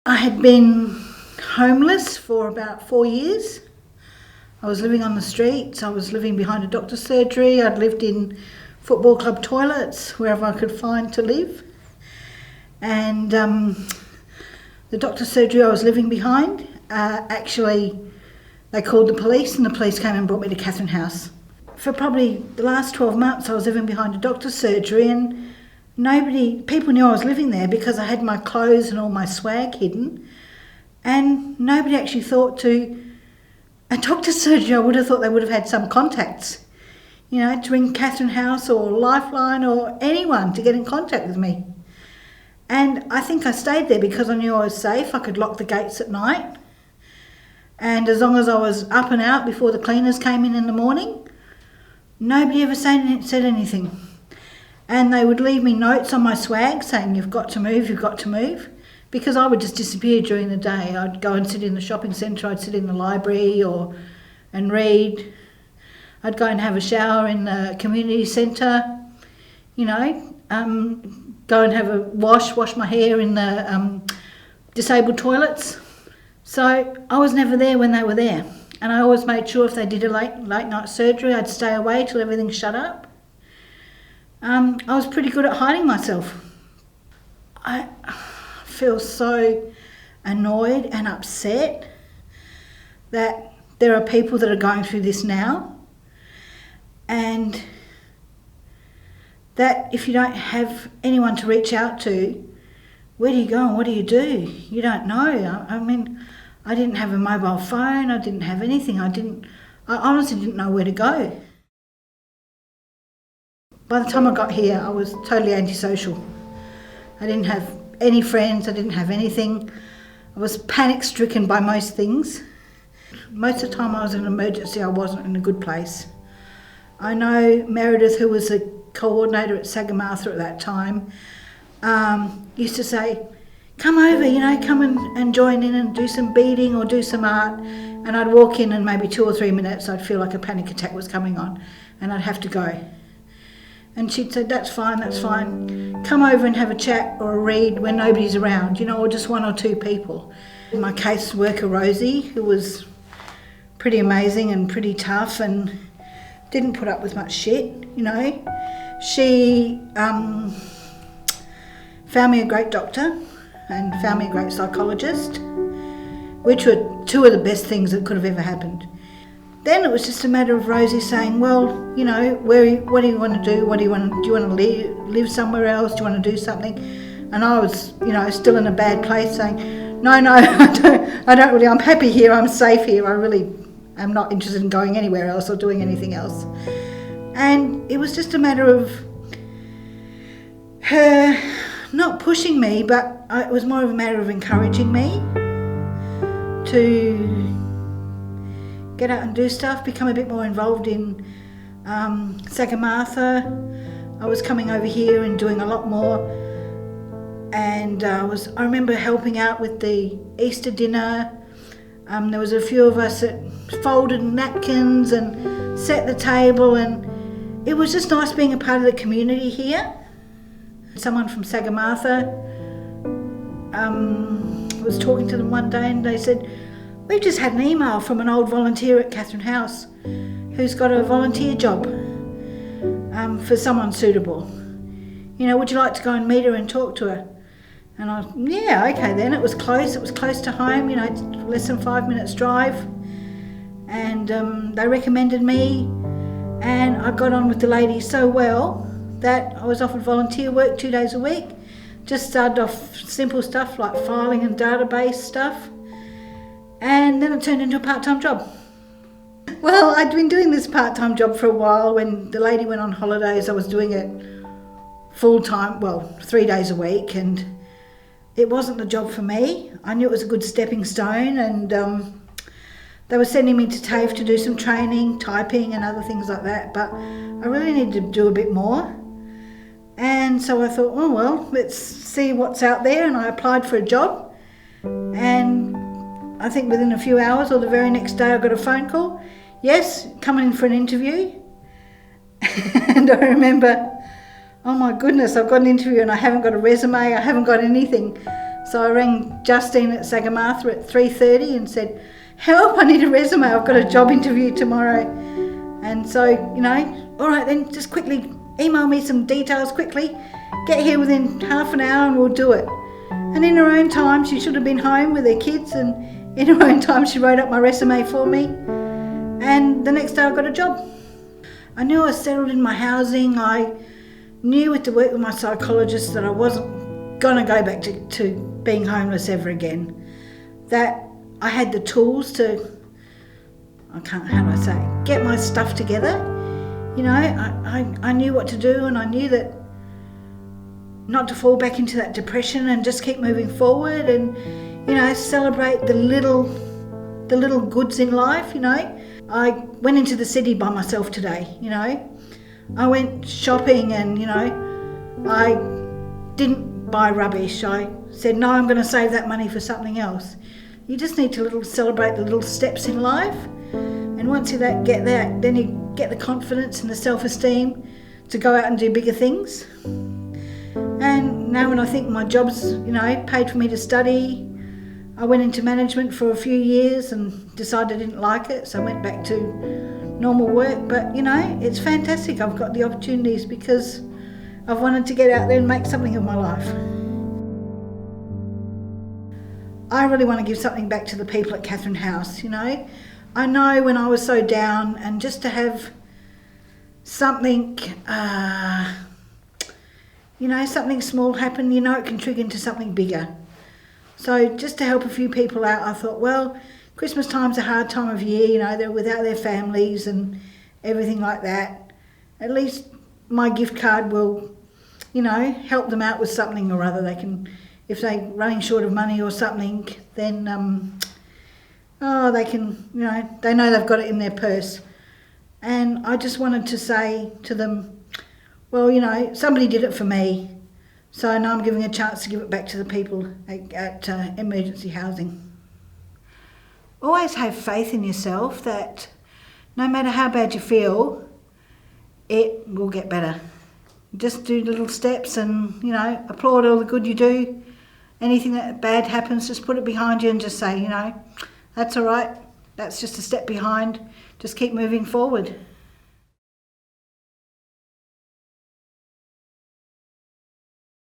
I had been homeless for about 4 years. I was living on the streets. I was living behind a doctor's surgery. I'd lived in football club toilets, wherever I could find to live. And the doctor's surgery I was living behind, actually they called the police, and the police came and brought me to Catherine House. For probably the last 12 months I was living behind a doctor's surgery, and people knew I was living there because I had my clothes and all my swag hidden, and nobody actually thought to, a doctor's surgery I would have thought they would have had some contacts, to ring Catherine House or Lifeline or anyone to get in contact with me. And I think I stayed there because I knew I was safe. I could lock the gates at night, and as long as I was up and out before the cleaners came in the morning, nobody ever said anything. And they would leave me notes on my swag saying, you've got to move, because I would just disappear during the day. I'd go and sit in the shopping centre, I'd sit in the library and read. I'd go and have a shower in the community centre, go and have a wash my hair in the disabled toilets. So I was never there when they were there. And I always made sure if they did a late night surgery, I'd stay away till everything shut up. I was pretty good at hiding myself. I feel so annoyed and upset that there are people that are going through this now, and that if you don't have anyone to reach out to, where do you go and what do? You don't know. I didn't have a mobile phone, I didn't have anything. I honestly didn't know where to go. By the time I got here, I was totally antisocial. I didn't have any friends, I didn't have anything. I was panic-stricken by most things. Most of the time I was in an emergency, I wasn't in a good place. I know Meredith, who was the coordinator at Sagarmatha at that time, used to say, come over, come and join in and do some beading or do some art. And I'd walk in and maybe 2 or 3 minutes I'd feel like a panic attack was coming on and I'd have to go. And she'd say, that's fine. Come over and have a chat or a read when nobody's around, or just 1 or 2 people. My caseworker, Rosie, who was pretty amazing and pretty tough and didn't put up with much shit, She found me a great doctor and found me a great psychologist, which were 2 of the best things that could have ever happened. Then it was just a matter of Rosie saying, well, what do you want to do? Do you want to live somewhere else? Do you want to do something? And I was, still in a bad place saying, no, I don't really, I'm happy here, I'm safe here, I really am not interested in going anywhere else or doing anything else. And it was just a matter of her not pushing me, but it was more of a matter of encouraging me to get out and do stuff, become a bit more involved in Sagarmatha. I was coming over here and doing a lot more, and I remember helping out with the Easter dinner. There was a few of us that folded napkins and set the table, and it was just nice being a part of the community here. Someone from Sagarmatha was talking to them one day, and they said, we've just had an email from an old volunteer at Catherine House who's got a volunteer job for someone suitable. Would you like to go and meet her and talk to her? And I was, yeah, okay then. It was close to home, less than 5 minutes drive. And they recommended me, and I got on with the lady so well that I was offered volunteer work 2 days a week. Just started off simple stuff like filing and database stuff. And then it turned into a part-time job. Well, I'd been doing this part-time job for a while. When the lady went on holidays, I was doing it full-time, 3 days a week, and it wasn't the job for me. I knew it was a good stepping stone, and they were sending me to TAFE to do some training, typing and other things like that, but I really needed to do a bit more. And so I thought, let's see what's out there, and I applied for a job, and I think within a few hours or the very next day I got a phone call. Yes, coming in for an interview. And I remember, oh my goodness, I've got an interview and I haven't got a resume, I haven't got anything. So I rang Justine at Sagamartha at 3:30 and said, help, I need a resume, I've got a job interview tomorrow. And so, all right then, just quickly email me some details quickly, get here within half an hour and we'll do it. And in her own time, she should have been home with her kids, and in her own time she wrote up my resume for me, and the next day I got a job. I knew I was settled in my housing. I knew with the work with my psychologist that I wasn't going to go back to being homeless ever again, that I had the tools to, get my stuff together. I knew what to do, and I knew that not to fall back into that depression and just keep moving forward and, celebrate the little goods in life, I went into the city by myself today, I went shopping and, I didn't buy rubbish. I said, no, I'm going to save that money for something else. You just need to celebrate the little steps in life. And once you get that, then you get the confidence and the self-esteem to go out and do bigger things. And now when I think my job's, paid for me to study, I went into management for a few years and decided I didn't like it, so I went back to normal work. But, it's fantastic. I've got the opportunities because I've wanted to get out there and make something of my life. I really want to give something back to the people at Katherine House, I know when I was so down, and just to have something, something small happen, it can trigger into something bigger. So just to help a few people out, I thought, well, Christmas time's a hard time of year, they're without their families and everything like that. At least my gift card will, help them out with something or other. They can, if they're running short of money or something, then, they can, they know they've got it in their purse. And I just wanted to say to them, well, somebody did it for me, so now I'm giving a chance to give it back to the people at emergency housing. Always have faith in yourself that no matter how bad you feel, it will get better. Just do little steps and, applaud all the good you do. Anything that bad happens, just put it behind you and just say, that's all right, that's just a step behind, just keep moving forward.